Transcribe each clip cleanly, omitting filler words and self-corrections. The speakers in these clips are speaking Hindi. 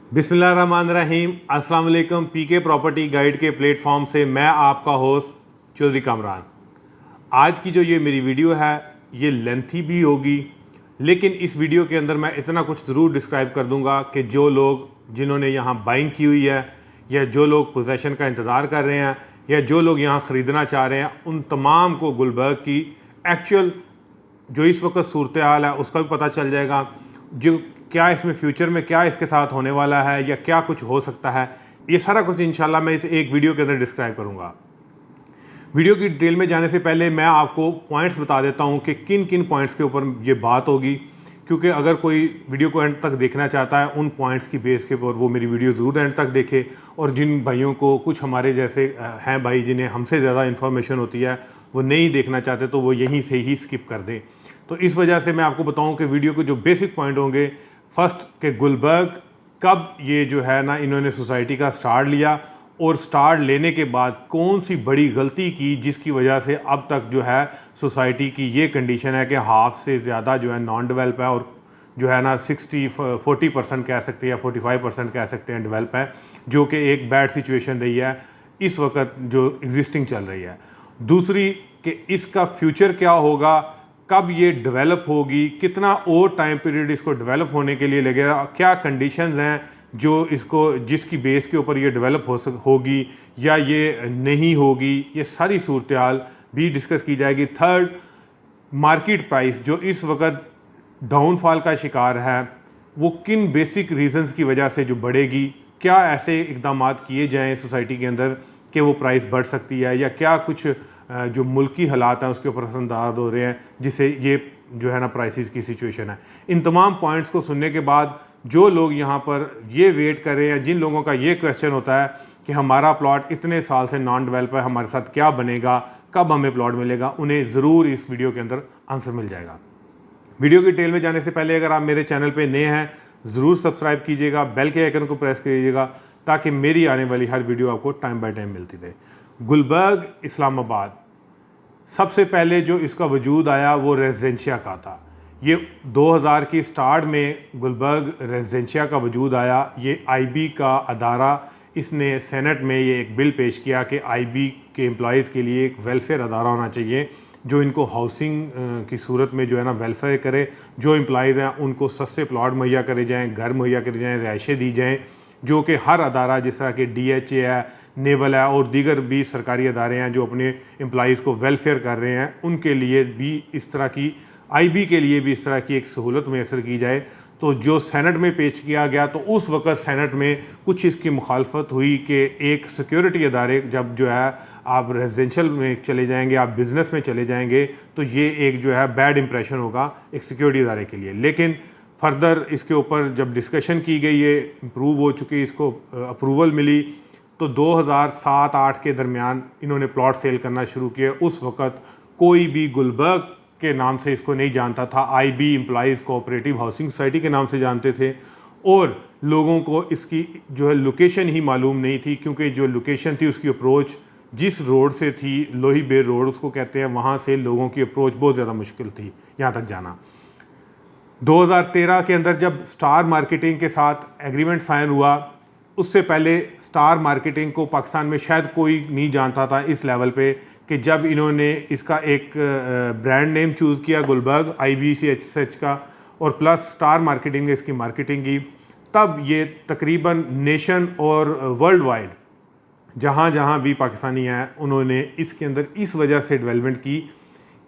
बिस्मिल्लाहिर्रहमानिर्रहीम। अस्सलाम वालेकुम। पीके प्रॉपर्टी गाइड के प्लेटफॉर्म से मैं आपका होस्ट चौधरी कामरान। आज की जो ये मेरी वीडियो है ये लेंथी भी होगी, लेकिन इस वीडियो के अंदर मैं इतना कुछ ज़रूर डिस्क्राइब कर दूंगा कि जो लोग जिन्होंने यहाँ बाइंग की हुई है या जो लोग पोजेसन का इंतज़ार कर रहे हैं या जो लोग यहाँ ख़रीदना चाह रहे हैं, उन तमाम को गुलबर्ग की एक्चुअल जो इस वक्त सूरत हाल है उसका भी पता चल जाएगा। जो क्या इसमें फ्यूचर में क्या इसके साथ होने वाला है या क्या कुछ हो सकता है, ये सारा कुछ इंशाल्लाह मैं इस एक वीडियो के अंदर डिस्क्राइब करूँगा। वीडियो की डिटेल में जाने से पहले मैं आपको पॉइंट्स बता देता हूँ कि किन किन पॉइंट्स के ऊपर ये बात होगी, क्योंकि अगर कोई वीडियो को एंड तक देखना चाहता है उन पॉइंट्स की बेस के ऊपर वो मेरी वीडियो ज़रूर एंड तक देखे। और जिन भाइयों को कुछ हमारे जैसे हैं भाई जिन्हें हमसे ज़्यादा इन्फॉर्मेशन होती है वो नहीं देखना चाहते तो वो यहीं से ही स्किप कर दें। तो इस वजह से मैं आपको बताऊं कि वीडियो के जो बेसिक पॉइंट होंगे, फर्स्ट के गुलबर्ग कब ये जो है ना इन्होंने सोसाइटी का स्टार्ट लिया और स्टार्ट लेने के बाद कौन सी बड़ी गलती की जिसकी वजह से अब तक जो है सोसाइटी की ये कंडीशन है कि हाफ से ज़्यादा जो है नॉन डेवलप है और जो है ना 40% कह सकते हैं या 45% कह सकते हैं डेवलप है, जो कि एक बैड सिचुएशन रही है इस वक्त जो एग्जिस्टिंग चल रही है। दूसरी कि इसका फ्यूचर क्या होगा, कब ये डेवलप होगी, कितना और टाइम पीरियड इसको डेवलप होने के लिए लगेगा, क्या कंडीशंस हैं जो इसको जिसकी बेस के ऊपर ये डेवलप होगी या ये नहीं होगी, ये सारी सूरत हाल भी डिस्कस की जाएगी। थर्ड, मार्केट प्राइस जो इस वक्त डाउनफॉल का शिकार है वो किन बेसिक रीजंस की वजह से जो बढ़ेगी, क्या ऐसे इकदाम किए जाएँ सोसाइटी के अंदर कि वो प्राइस बढ़ सकती है, या क्या कुछ जो मुल्की हालात हैं उसके ऊपर असरअंदाज हो रहे हैं जिससे ये जो है ना प्राइसेस की सिचुएशन है। इन तमाम पॉइंट्स को सुनने के बाद जो लोग यहाँ पर ये वेट कर रहे हैं, जिन लोगों का ये क्वेश्चन होता है कि हमारा प्लॉट इतने साल से नॉन डेवलप है, हमारे साथ क्या बनेगा, कब हमें प्लॉट मिलेगा, उन्हें ज़रूर इस वीडियो के अंदर आंसर मिल जाएगा। वीडियो की डिटेल में जाने से पहले अगर आप मेरे चैनल पर नए हैं ज़रूर सब्सक्राइब कीजिएगा, बेल के आइकन को प्रेस कीजिएगा ताकि मेरी आने वाली हर वीडियो आपको टाइम बाय टाइम मिलती रहे। गुलबर्ग इस्लामाबाद, सबसे पहले जो इसका वजूद आया वो रेजिडेंशिया का था। ये 2000 की स्टार्ट में गुलबर्ग रेजिडेंशिया का वजूद आया। ये आईबी का अदारा, इसने सेनेट में ये एक बिल पेश किया कि आईबी के एम्प्लॉयज़ के लिए एक वेलफेयर अदारा होना चाहिए जो इनको हाउसिंग की सूरत में जो है ना वेलफेयर करे। जो एम्प्लॉयज़ हैं उनको सस्ते प्लॉट मुहैया करे जाएँ, घर मुहैया करे जाएँ, रिहाइशें दी जाएँ, जो कि हर अदारा जिस तरह के DHA है, नेवल है और दीगर भी सरकारी अदारे हैं जो अपने एम्प्लॉयज़ को वेलफेयर कर रहे हैं, उनके लिए भी इस तरह की आईबी के लिए भी इस तरह की एक सहूलत मैसर की जाए। तो जो सेनेट में पेश किया गया तो उस वक़्त सेनेट में कुछ इसकी मुखालफत हुई कि एक सिक्योरिटी अदारे जब जो है आप रेजिडेंशियल में चले जाएंगे, आप बिज़नेस में चले जाएंगे तो ये एक जो है बैड इंप्रेशन होगा एक सिक्योरिटी अदारे के लिए। लेकिन फर्दर इसके ऊपर जब डिस्कशन की गई, ये इम्प्रूव हो चुकी, इसको अप्रूवल मिली, तो 2007-8 के दरमियान इन्होंने प्लॉट सेल करना शुरू किया। उस वक़्त कोई भी गुलबर्ग के नाम से इसको नहीं जानता था, IB employees cooperative housing society के नाम से जानते थे और लोगों को इसकी जो है लोकेशन ही मालूम नहीं थी, क्योंकि जो लोकेशन थी उसकी अप्रोच जिस रोड से थी, लोही बेर रोड उसको कहते हैं, वहाँ से लोगों की अप्रोच बहुत ज़्यादा मुश्किल थी यहाँ तक जाना। 2013 के अंदर जब स्टार मार्केटिंग के साथ एग्रीमेंट साइन हुआ, उससे पहले स्टार मार्केटिंग को पाकिस्तान में शायद कोई नहीं जानता था इस लेवल पे कि जब इन्होंने इसका एक ब्रांड नेम चूज़ किया गुलबर्ग IBCH का और प्लस स्टार मार्केटिंग ने इसकी मार्केटिंग की, तब ये तकरीबन नेशन और वर्ल्ड वाइड जहाँ जहाँ भी पाकिस्तानी हैं उन्होंने इसके अंदर इस वजह से डेवलपमेंट की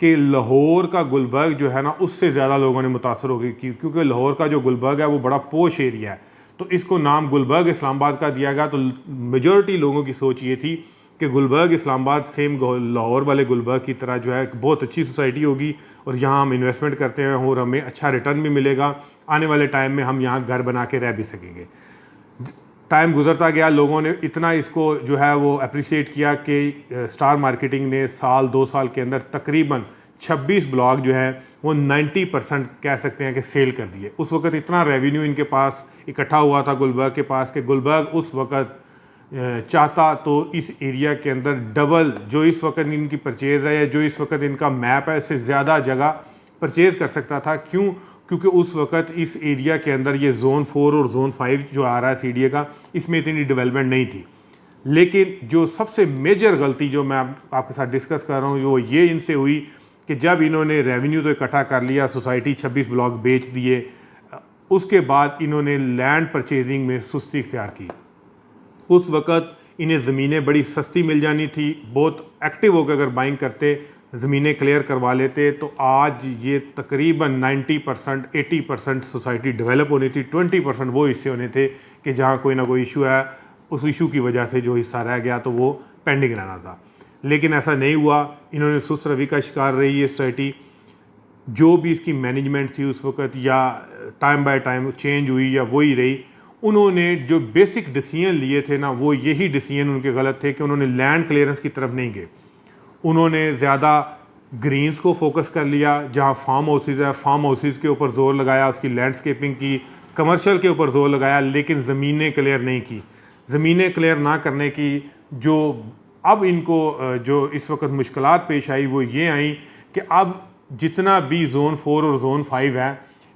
कि लाहौर का गुलबर्ग जो है ना उससे ज़्यादा लोगों ने मुतासर हो गई, क्योंकि लाहौर का जो गुलबर्ग है वो बड़ा पोश एरिया है, तो इसको नाम गुलबर्ग इस्लामाबाद का दिया गया। तो मेजॉरिटी लोगों की सोच ये थी कि गुलबर्ग इस्लामाबाद सेम लाहौर वाले गुलबर्ग की तरह जो है बहुत अच्छी सोसाइटी होगी और यहाँ हम इन्वेस्टमेंट करते हैं और हमें अच्छा रिटर्न भी मिलेगा, आने वाले टाइम में हम यहाँ घर बना के रह भी सकेंगे। टाइम गुजरता गया, लोगों ने इतना इसको जो है वो अप्रिशिएट किया कि स्टार मार्केटिंग ने साल 2 साल के अंदर तकरीबन 26 ब्लॉक जो है वो 90% कह सकते हैं कि सेल कर दिए। उस वक्त इतना रेवेन्यू इनके पास इकट्ठा हुआ था गुलबर्ग के पास कि गुलबर्ग उस वक्त चाहता तो इस एरिया के अंदर डबल जो इस वक्त इनकी परचेज़ है या जो इस वक्त इनका मैप है इससे ज़्यादा जगह परचेज़ कर सकता था। क्यों? क्योंकि उस वक्त इस एरिया के अंदर ये जोन 4 और जोन 5 जो आ रहा है CDA का, इसमें इतनी डेवलपमेंट नहीं थी। लेकिन जो सबसे मेजर गलती जो मैं आपके साथ डिस्कस कर रहा हूँ वो ये इनसे हुई कि जब इन्होंने रेवेन्यू तो इकट्ठा कर लिया, सोसाइटी 26 ब्लॉक बेच दिए, उसके बाद इन्होंने लैंड परचेजिंग में सुस्ती इख्तियार की। उस वक़्त इन्हें ज़मीनें बड़ी सस्ती मिल जानी थी, बहुत एक्टिव होकर अगर बाइंग करते, ज़मीनें क्लियर करवा लेते, तो आज ये तकरीबन 90% 80% सोसाइटी डेवलप होनी थी। 20% वो हिस्से होने थे कि जहाँ कोई ना कोई इशू है, उस इशू की वजह से जो हिस्सा रह गया तो वो पेंडिंग रहना था। लेकिन ऐसा नहीं हुआ, इन्होंने सुस्त रवि का शिकार रही है सोसाइटी। जो भी इसकी मैनेजमेंट थी उस वक्त, या टाइम बाय टाइम चेंज हुई या वही रही, उन्होंने जो बेसिक डिसीजन लिए थे ना, वो यही डिसीजन उनके गलत थे कि उन्होंने लैंड क्लियरेंस की तरफ नहीं गए। उन्होंने ज़्यादा ग्रीन्स को फोकस कर लिया, जहाँ फार्म हाउसेज है, फार्म हाउसेज के ऊपर जोर लगाया, उसकी लैंडस्केपिंग की, कमर्शियल के ऊपर जोर लगाया, लेकिन ज़मीनें क्लियर नहीं की। ज़मीनें क्लियर ना करने की जो अब इनको जो इस वक्त मुश्किलात पेश आई वो ये आई कि अब जितना भी जोन 4 और जोन 5 है,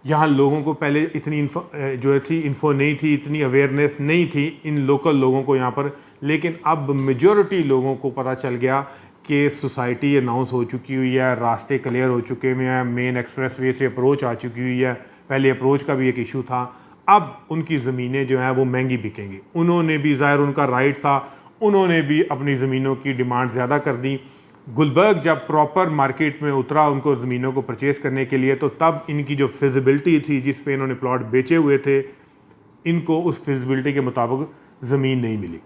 यहाँ लोगों को पहले इतनी इन्फो नहीं थी, इतनी अवेयरनेस नहीं थी इन लोकल लोगों को यहाँ पर। लेकिन अब मेजॉरिटी लोगों को पता चल गया कि सोसाइटी अनाउंस हो चुकी हुई है, रास्ते क्लियर हो चुके हैं, मेन एक्सप्रेस वे से अप्रोच आ चुकी हुई है। पहले अप्रोच का भी एक इशू था, अब उनकी ज़मीनें जो हैं वो महंगी बिकेंगी। उन्होंने भी, ज़ाहिर उनका राइट था, उन्होंने भी अपनी ज़मीनों की डिमांड ज़्यादा कर दी। गुलबर्ग जब प्रॉपर मार्केट में उतरा उनको ज़मीनों को परचेज़ करने के लिए, तो तब इनकी जो फिजिबिलिटी थी जिस पे इन्होंने प्लॉट बेचे हुए थे, इनको उस फिजिबिलिटी के मुताबिक ज़मीन नहीं मिली।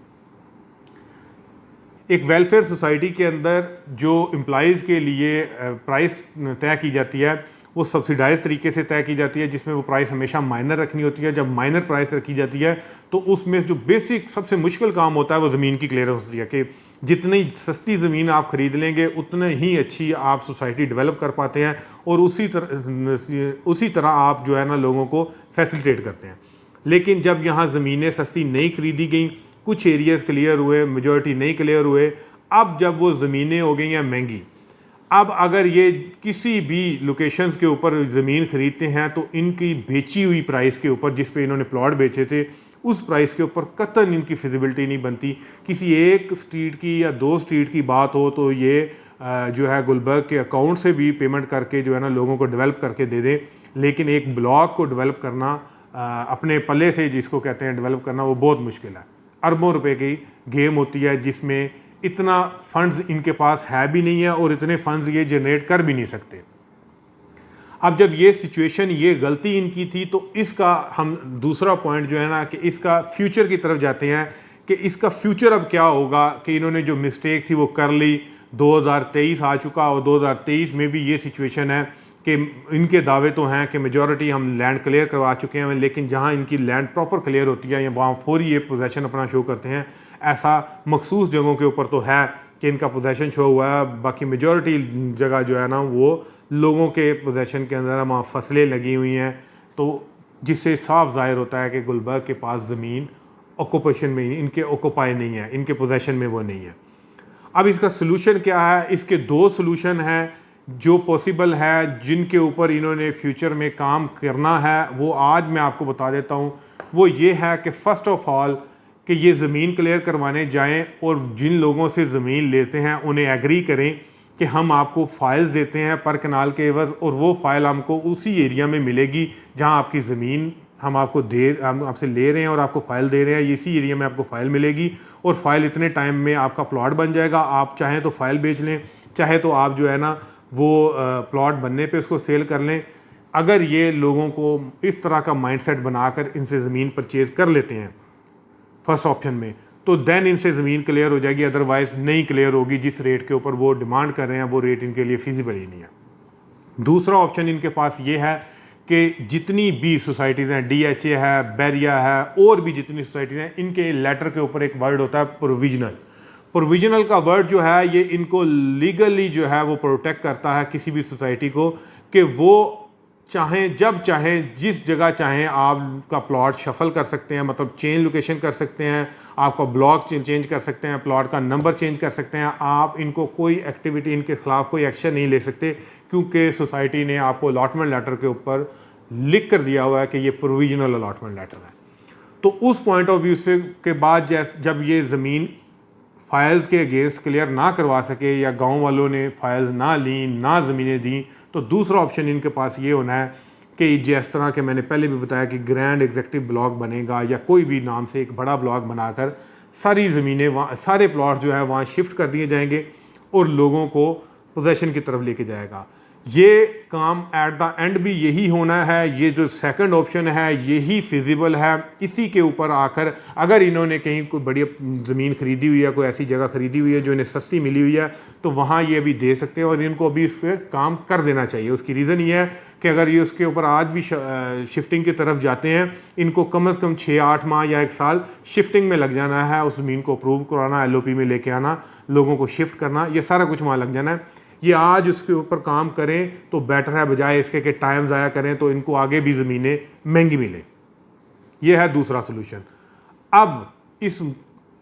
एक वेलफेयर सोसाइटी के अंदर जो एम्प्लॉइज़ के लिए प्राइस तय की जाती है वो सब्सिडाइज तरीके से तय की जाती है, जिसमें वो प्राइस हमेशा माइनर रखनी होती है। जब माइनर प्राइस रखी जाती है तो उसमें जो बेसिक सबसे मुश्किल काम होता है वो ज़मीन की क्लियरेंस होती है कि जितनी सस्ती ज़मीन आप ख़रीद लेंगे उतने ही अच्छी आप सोसाइटी डेवलप कर पाते हैं, और उसी तरह आप जो है ना लोगों को फैसिलिटेट करते हैं। लेकिन जब यहाँ ज़मीनें सस्ती नहीं खरीदी गई, कुछ एरियाज़ क्लियर हुए, मेजॉरिटी नहीं क्लियर हुए, अब जब वो ज़मीनें हो गई हैं महंगी, अब अगर ये किसी भी लोकेशंस के ऊपर ज़मीन ख़रीदते हैं तो इनकी बेची हुई प्राइस के ऊपर, जिस पे इन्होंने प्लॉट बेचे थे, उस प्राइस के ऊपर कतई इनकी फिजिबिलिटी नहीं बनती। किसी एक स्ट्रीट की या 2 स्ट्रीट की बात हो तो ये जो है गुलबर्ग के अकाउंट से भी पेमेंट करके जो है ना लोगों को डेवलप करके दे दें, लेकिन एक ब्लॉक को डेवलप करना अपने पल्ले से, जिसको कहते हैं डेवलप करना, वो बहुत मुश्किल है। अरबों रुपए की गेम होती है जिसमें इतना फंड्स इनके पास है भी नहीं है और इतने फंड्स ये जनरेट कर भी नहीं सकते। अब जब ये सिचुएशन, ये गलती इनकी थी, तो इसका हम दूसरा पॉइंट जो है ना कि इसका फ्यूचर की तरफ जाते हैं कि इसका फ्यूचर अब क्या होगा, कि इन्होंने जो मिस्टेक थी वो कर ली। 2023 आ चुका और 2023 में भी ये सिचुएशन है कि इनके दावे तो हैं कि मेजॉरिटी हम लैंड क्लियर करवा चुके हैं, लेकिन जहां इनकी लैंड प्रॉपर क्लियर होती है या वहाँ फौरी ये पोजेसन अपना शो करते हैं। ऐसा मखसूस जगहों के ऊपर तो है कि इनका पोजेसन शो हुआ है, बाकी मेजॉरिटी जगह जो है ना वो लोगों के पोजेसन के अंदर वहाँ फसलें लगी हुई हैं, तो जिससे साफ जाहिर होता है कि गुलबर्ग के पास ज़मीन ऑक्यूपेशन में, इनके ऑक्यूपाई नहीं है, इनके पोजेसन में वो नहीं है। अब इसका सलूशन क्या है? इसके 2 सलूशन हैं जो पॉसिबल है, जिनके ऊपर इन्होंने फ्यूचर में काम करना है, वो आज मैं आपको बता देता हूँ। वो ये है कि फ़र्स्ट ऑफ ऑल कि ये ज़मीन क्लियर करवाने जाएं और जिन लोगों से ज़मीन लेते हैं उन्हें एग्री करें कि हम आपको फ़ाइल्स देते हैं पर कनाल के एवज़, और वो फ़ाइल हमको उसी एरिया में मिलेगी जहाँ आपकी ज़मीन हम आपसे ले रहे हैं और आपको फ़ाइल दे रहे हैं, इसी एरिया में आपको फ़ाइल मिलेगी, और फ़ाइल इतने टाइम में आपका प्लॉट बन जाएगा। आप चाहें तो फ़ाइल बेच लें, चाहे तो आप जो है ना वो प्लॉट बनने पे उसको सेल कर लें। अगर ये लोगों को इस तरह का माइंडसेट बनाकर इनसे ज़मीन परचेज़ कर लेते हैं फर्स्ट ऑप्शन में, तो देन इनसे ज़मीन क्लियर हो जाएगी, अदरवाइज़ नहीं क्लियर होगी। जिस रेट के ऊपर वो डिमांड कर रहे हैं वो रेट इनके लिए फिजिबल ही नहीं है। दूसरा ऑप्शन इनके पास ये है कि जितनी भी सोसाइटीज़ हैं, DHA है, बैरिया है, और भी जितनी सोसाइटीज़ हैं, इनके लेटर के ऊपर एक वर्ड होता है प्रोविजनल। प्रोविजनल का वर्ड जो है ये इनको लीगली जो है वो प्रोटेक्ट करता है किसी भी सोसाइटी को, कि वो चाहें जब चाहें जिस जगह चाहें आपका प्लॉट शफल कर सकते हैं, मतलब चेंज लोकेशन कर सकते हैं, आपका ब्लॉक चेंज कर सकते हैं, प्लॉट का नंबर चेंज कर सकते हैं। आप इनको कोई एक्टिविटी, इनके खिलाफ कोई एक्शन नहीं ले सकते, क्योंकि सोसाइटी ने आपको अलॉटमेंट लेटर के ऊपर लिख कर दिया हुआ है कि ये प्रोविजनल अलॉटमेंट लेटर है। तो उस पॉइंट ऑफ व्यू से के बाद जब ये ज़मीन फाइल्स के अगेंस्ट क्लियर ना करवा सके या गांव वालों ने फाइल्स ना ली, ना ज़मीनें दी, तो दूसरा ऑप्शन इनके पास ये होना है कि जिस तरह के मैंने पहले भी बताया कि ग्रैंड एग्जीक्यूटिव ब्लॉक बनेगा या कोई भी नाम से एक बड़ा ब्लॉक बनाकर सारी ज़मीनें वहाँ, सारे प्लॉट जो है वहाँ शिफ्ट कर दिए जाएंगे और लोगों को पोजेशन की तरफ लेके जाएगा। ये काम एट द एंड भी यही होना है। ये जो सेकंड ऑप्शन है यही फिजिबल है। इसी के ऊपर आकर अगर इन्होंने कहीं कोई बड़ी ज़मीन खरीदी हुई है, कोई ऐसी जगह खरीदी हुई है जो इन्हें सस्ती मिली हुई है, तो वहाँ ये अभी दे सकते हैं और इनको अभी इस पर काम कर देना चाहिए। उसकी रीज़न ये है कि अगर ये उसके ऊपर आज भी शिफ्टिंग की तरफ जाते हैं, इनको कम से कम 6-8 माह या 1 साल शिफ्टिंग में लग जाना है। उस ज़मीन को अप्रूव कराना, LOP में लेके आना, लोगों को शिफ्ट करना, ये सारा कुछ वहाँ लग जाना है। ये आज उसके ऊपर काम करें तो बेटर है, बजाय इसके कि टाइम ज़ाया करें तो इनको आगे भी ज़मीनें महंगी मिले। ये है दूसरा सलूशन। अब इस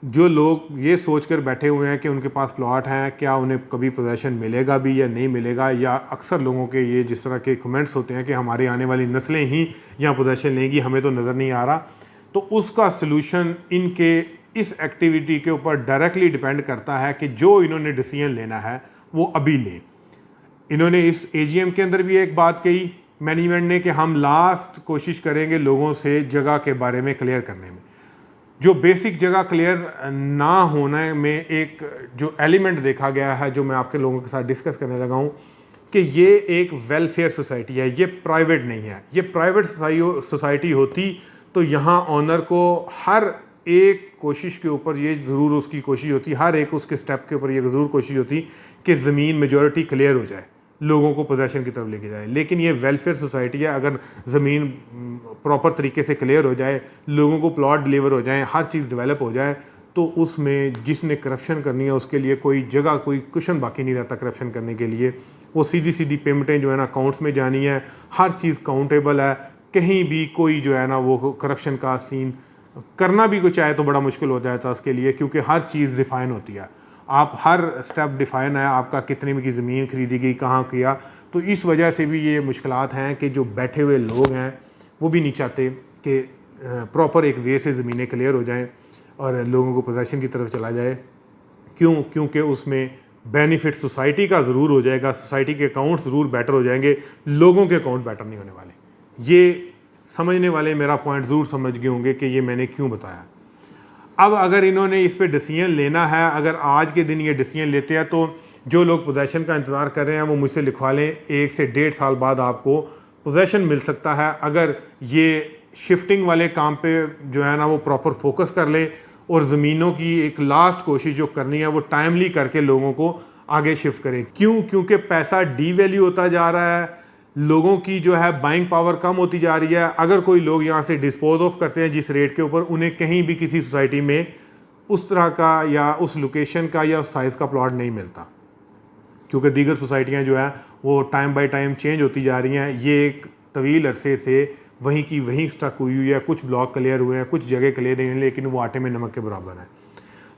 जो लोग ये सोचकर बैठे हुए हैं कि उनके पास प्लॉट हैं, क्या उन्हें कभी पोजेशन मिलेगा भी या नहीं मिलेगा, या अक्सर लोगों के ये जिस तरह के कमेंट्स होते हैं कि हमारी आने वाली नस्लें ही यहाँ पोजेशन लेंगी, हमें तो नज़र नहीं आ रहा, तो उसका सलूशन इनके इस एक्टिविटी के ऊपर डायरेक्टली डिपेंड करता है कि जो इन्होंने डिसीजन लेना है वो अभी लें। इन्होंने इस AGM के अंदर भी एक बात कही मैनेजमेंट ने कि हम लास्ट कोशिश करेंगे लोगों से जगह के बारे में क्लियर करने में। जो बेसिक जगह क्लियर ना होने में एक जो एलिमेंट देखा गया है, जो मैं आपके लोगों के साथ डिस्कस करने लगा हूँ, कि ये एक वेलफेयर सोसाइटी है, ये प्राइवेट नहीं है। ये प्राइवेट सोसाइटी होती तो यहाँ ऑनर को हर एक कोशिश के ऊपर ये ज़रूर उसकी कोशिश होती, हर एक उसके स्टेप के ऊपर ये ज़रूर कोशिश होती कि ज़मीन मेजॉरिटी क्लियर हो जाए, लोगों को पोजेशन की तरफ लेके जाए। लेकिन ये वेलफेयर सोसाइटी है। अगर ज़मीन प्रॉपर तरीके से क्लियर हो जाए, लोगों को प्लॉट डिलीवर हो जाए, हर चीज़ डेवलप हो जाए, तो उसमें जिसने करप्शन करनी है उसके लिए कोई जगह, कोई कुशन बाकी नहीं रहता करप्शन करने के लिए। वो सीधी सीधी पेमेंटें जो है ना अकाउंट्स में जानी है, हर चीज़ काउंटेबल है, कहीं भी कोई जो है ना वो करप्शन का सीन करना भी कुछ चाहे तो बड़ा मुश्किल हो जाता है उसके लिए, क्योंकि हर चीज़ डिफ़ाइन होती है। आप हर स्टेप डिफ़ाइन है, आपका कितने में की ज़मीन खरीदी गई, कहाँ किया। तो इस वजह से भी ये मुश्किलात हैं कि जो बैठे हुए लोग हैं वो भी नहीं चाहते कि प्रॉपर एक वे से ज़मीनें क्लियर हो जाएं और लोगों को पोजेशन की तरफ चला जाए। क्योंकि उसमें बेनिफिट सोसाइटी का ज़रूर हो जाएगा, सोसाइटी के अकाउंट ज़रूर बेटर हो जाएंगे, लोगों के अकाउंट बेटर नहीं होने वाले। ये समझने वाले मेरा पॉइंट ज़रूर समझ गए होंगे कि ये मैंने क्यों बताया। अब अगर इन्होंने इस पे डिसीजन लेना है, अगर आज के दिन ये डिसीजन लेते हैं, तो जो लोग पोजेशन का इंतज़ार कर रहे हैं वो मुझसे लिखवा लें, 1 से 1.5 साल बाद आपको पोजेशन मिल सकता है, अगर ये शिफ्टिंग वाले काम पे जो है ना वो प्रॉपर फोकस कर ले और ज़मीनों की एक लास्ट कोशिश जो करनी है वो टाइमली करके लोगों को आगे शिफ्ट करें। क्योंकि पैसा डीवैल्यू होता जा रहा है, लोगों की जो है बाइंग पावर कम होती जा रही है। अगर कोई लोग यहाँ से डिस्पोज ऑफ करते हैं जिस रेट के ऊपर, उन्हें कहीं भी किसी सोसाइटी में उस तरह का या उस लोकेशन का या उस साइज़ का प्लॉट नहीं मिलता, क्योंकि दीगर सोसाइटियाँ जो है वो टाइम बाय टाइम चेंज होती जा रही हैं। ये एक तवील अरसे से वहीं की वहीं स्टक हुई हुई है, कुछ ब्लॉक क्लियर हुए हैं, कुछ जगह क्लियर नहीं हुई, लेकिन वो आटे में नमक के बराबर है।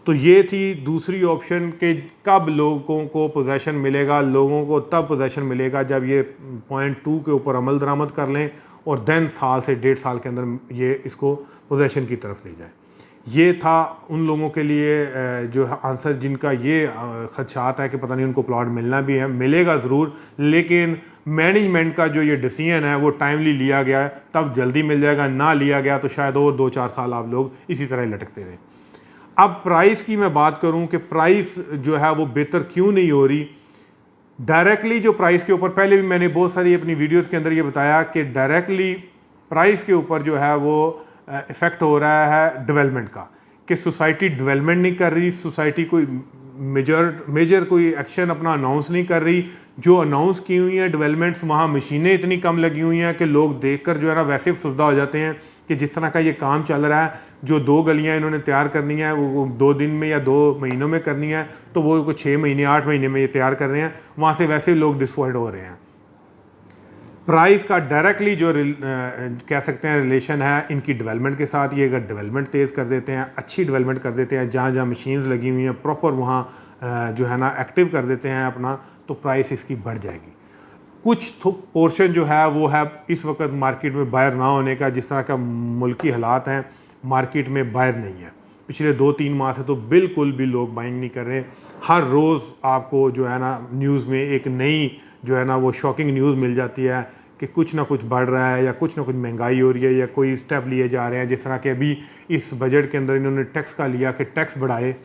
तो ये थी दूसरी ऑप्शन कि कब लोगों को पोजेशन मिलेगा। लोगों को तब पोजेशन मिलेगा जब ये पॉइंट 2 के ऊपर अमल दरामद कर लें और देन साल से 1.5 साल के अंदर ये इसको पोजेशन की तरफ ले जाए। ये था उन लोगों के लिए जो आंसर जिनका ये खदशात है कि पता नहीं उनको प्लॉट मिलना भी है, मिलेगा ज़रूर, लेकिन मैनेजमेंट का जो ये डिसीजन है वो टाइमली लिया गया है, तब जल्दी मिल जाएगा। ना लिया गया तो शायद और 2-4 साल आप लोग इसी तरह लटकते रहें। अब प्राइस की मैं बात करूं कि प्राइस जो है वो बेहतर क्यों नहीं हो रही। डायरेक्टली जो प्राइस के ऊपर, पहले भी मैंने बहुत सारी अपनी वीडियोस के अंदर ये बताया कि डायरेक्टली प्राइस के ऊपर जो है वो इफ़ेक्ट हो रहा है डेवलपमेंट का, कि सोसाइटी डेवलपमेंट नहीं कर रही, सोसाइटी कोई मेजर कोई एक्शन अपना अनाउंस नहीं कर रही। जो अनाउंस की हुई हैं डेवलपमेंट्स, वहाँ मशीनें इतनी कम लगी हुई हैं कि लोग देखकर जो है ना वैसे सुविधा हो जाते हैं कि जिस तरह का ये काम चल रहा है, जो 2 गलियां इन्होंने तैयार करनी है वो 2 दिन में या 2 महीनों में करनी है, तो वो कुछ 6 महीने 8 महीने में ये तैयार कर रहे हैं। वहाँ से वैसे लोग डिसपॉइंट हो रहे हैं। प्राइस का डायरेक्टली जो कह सकते हैं रिलेशन है इनकी डेवलपमेंट के साथ। ये अगर डेवलपमेंट तेज़ कर देते हैं, अच्छी डेवलपमेंट कर देते हैं, जहाँ जहाँ मशीन्स लगी हुई हैं प्रॉपर वहाँ जो है ना एक्टिव कर देते हैं अपना, तो प्राइस इसकी बढ़ जाएगी। कुछ पोर्शन जो है वो है इस वक्त मार्केट में बायर ना होने का। जिस तरह का मुल्की हालात हैं, मार्केट में बायर नहीं है। पिछले 2-3 माह से तो बिल्कुल भी लोग बाइंग नहीं कर रहे। हर रोज़ आपको जो है ना न्यूज़ में एक नई जो है ना वो शॉकिंग न्यूज़ मिल जाती है कि कुछ ना कुछ बढ़ रहा है या कुछ ना कुछ महंगाई हो रही है या कोई स्टेप लिए जा रहे हैं। जिस तरह के अभी इस बजट के अंदर इन्होंने टैक्स का लिया कि टैक्स बढ़ाए,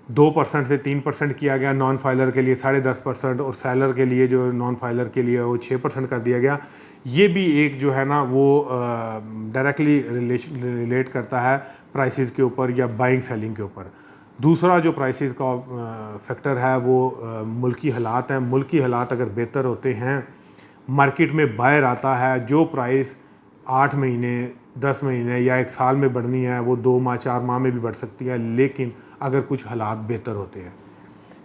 2% से 3% किया गया नॉन फाइलर के लिए 10.5%, और सेलर के लिए जो नॉन फाइलर के लिए वो 6% कर दिया गया। ये भी एक जो है ना वो डायरेक्टली रिलेट करता है प्राइसेस के ऊपर या बाइंग सेलिंग के ऊपर। दूसरा जो प्राइसेस का फैक्टर है वो मुल्की हालात हैं। मुल्की हालात अगर बेहतर होते हैं, मार्केट में बायर आता है, जो प्राइस 8 महीने 10 महीने या 1 साल में बढ़नी है वो 2 माह 4 माह में भी बढ़ सकती है, लेकिन अगर कुछ हालात बेहतर होते हैं।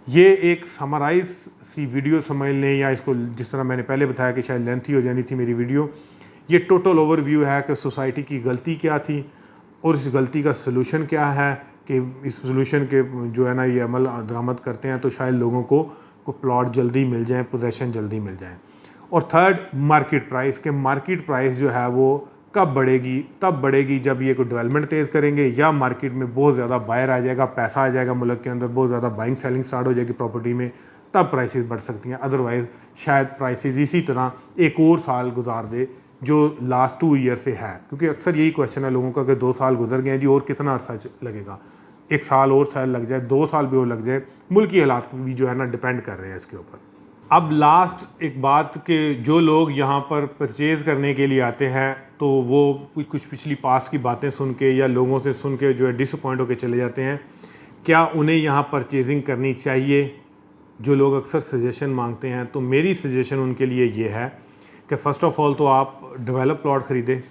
ये एक समराइज सी वीडियो समझ लें, या इसको जिस तरह मैंने पहले बताया कि शायद लेंथी हो जानी थी मेरी वीडियो, ये टोटल ओवरव्यू है कि सोसाइटी की गलती क्या थी और इस गलती का सलूशन क्या है, कि इस सलूशन के जो है ना ये अमल दरामद करते हैं तो शायद लोगों को प्लॉट जल्दी मिल जाए, पोजेसन जल्दी मिल जाए। और थर्ड, मार्केट प्राइस, के मार्केट प्राइस जो है वो कब बढ़ेगी, तब बढ़ेगी जब ये कोई डेवलपमेंट तेज़ करेंगे या मार्केट में बहुत ज़्यादा बायर आ जाएगा, पैसा आ जाएगा मुल्क के अंदर, बहुत ज़्यादा बाइंग सेलिंग स्टार्ट हो जाएगी प्रॉपर्टी में, तब प्राइसेस बढ़ सकती हैं। अदरवाइज़ शायद प्राइसेस इसी तरह एक और साल गुजार दे जो लास्ट 2 ईयर से है। क्योंकि अक्सर यही क्वेश्चन है लोगों का कि 2 साल गुजर गए हैं जी, और कितना अर्सा लगेगा, 1 साल और शायद लग जाए, 2 साल भी और लग जाए। मुल्की हालात भी जो है ना डिपेंड कर रहे हैं इसके ऊपर। अब लास्ट एक बात कि जो लोग यहाँ पर परचेज़ करने के लिए आते हैं तो वो कुछ पिछली पास्ट की बातें सुन के या लोगों से सुन के जो है डिसअपॉइंट होकर चले जाते हैं। क्या उन्हें यहाँ परचेजिंग करनी चाहिए? जो लोग अक्सर सजेशन मांगते हैं, तो मेरी सजेशन उनके लिए ये है कि फ़र्स्ट ऑफ़ ऑल तो आप डेवलप प्लॉट ख़रीदें।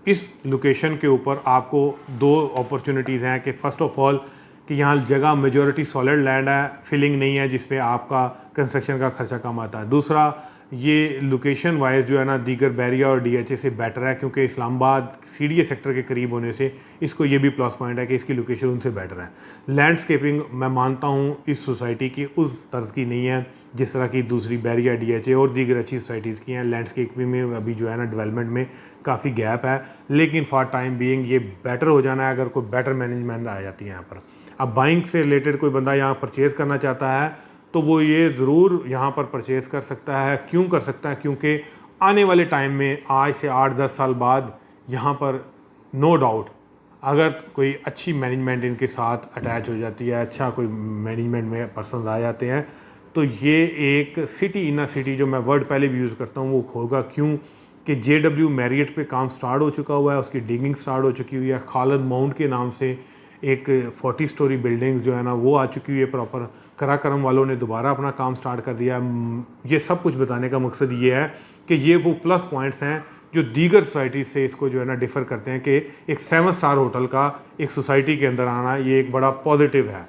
इस लोकेशन के ऊपर आपको 2 अपॉर्चुनिटीज़ हैं कि फ़र्स्ट ऑफ़ ऑल कि यहाँ जगह मेजॉरिटी सॉलिड लैंड है, फिलिंग नहीं है, जिस पे आपका कंस्ट्रक्शन का खर्चा कम आता है। दूसरा, ये लोकेशन वाइज जो है ना दीगर बैरिया और डीएचए से बेटर है, क्योंकि इस्लामाबाद सीडीए सेक्टर के करीब होने से इसको ये भी प्लस पॉइंट है कि इसकी लोकेशन उनसे बेटर है। लैंडस्केपिंग मैं मानता हूँ इस सोसाइटी की उस तर्ज की नहीं है जिस तरह की दूसरी बैरिया, डीएचए और दीगर अच्छी सोसाइटीज़ की हैं। लैंडस्केपिंग में अभी जो है ना डेवलपमेंट में काफ़ी गैप है, लेकिन फॉर टाइम बीइंग ये बेटर हो जाना है अगर कोई बेटर मैनेजमेंट आ जाती है यहाँ पर। अब बाइंग से रिलेटेड कोई बंदा यहाँ परचेज़ करना चाहता है तो वो ये ज़रूर यहाँ पर परचेज़ कर सकता है। क्यों कर सकता है? क्योंकि आने वाले टाइम में आज से 8-10 साल बाद यहाँ पर नो डाउट अगर कोई अच्छी मैनेजमेंट इनके साथ अटैच हो जाती है, अच्छा कोई मैनेजमेंट में पर्सन आ जाते हैं, तो ये एक सिटी इन अ सिटी, जो मैं वर्ड पहले भी यूज़ करता हूँ, वो होगा। क्यों कि JW मैरियट पे काम स्टार्ट हो चुका हुआ है, उसकी डिगिंग स्टार्ट हो चुकी हुई है। खालिद माउंट के नाम से एक 40 स्टोरी बिल्डिंग्स जो है ना वो आ चुकी हुई है प्रॉपर। कराकरम वालों ने दोबारा अपना काम स्टार्ट कर दिया। ये सब कुछ बताने का मकसद ये है कि ये वो प्लस पॉइंट्स हैं जो दीगर सोसाइटी से इसको जो है ना डिफ़र करते हैं, कि एक 7 स्टार होटल का एक सोसाइटी के अंदर आना ये एक बड़ा पॉजिटिव है।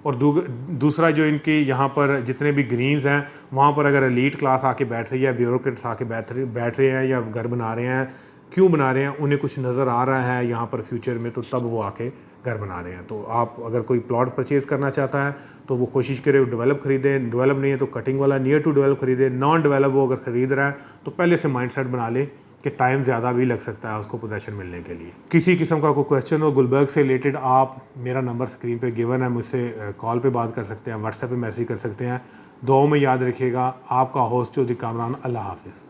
और दूसरा जो इनके यहाँ पर जितने भी ग्रीन्स हैं वहाँ पर अगर एलीट क्लास आके बैठ रही है, ब्यूरोक्रेट्स आके बैठ रहे हैं या घर बना रहे हैं, क्यों बना रहे हैं? उन्हें कुछ नज़र आ रहा है यहाँ पर फ्यूचर में, तो तब वो आके घर बना रहे हैं। तो आप अगर कोई प्लॉट परचेज़ करना चाहता है तो वो कोशिश करे डेवलप खरीदें, डेवलप नहीं है तो कटिंग वाला नियर टू डेवलप खरीदें। नॉन डेवलप वो अगर ख़रीद रहा है तो पहले से माइंडसेट बना ले कि टाइम ज़्यादा भी लग सकता है उसको पोजेसन मिलने के लिए। किसी किस्म का कोई क्वेश्चन हो गुलबर्ग से रिलेटेड, आप मेरा नंबर स्क्रीन पे गिवन है, मुझसे कॉल पे बात कर सकते हैं, व्हाट्सएप पे मैसेज कर सकते हैं। दुआओं में याद रखिएगा। आपका होस्ट चौधरी कामरान। अल्लाह हाफिज़।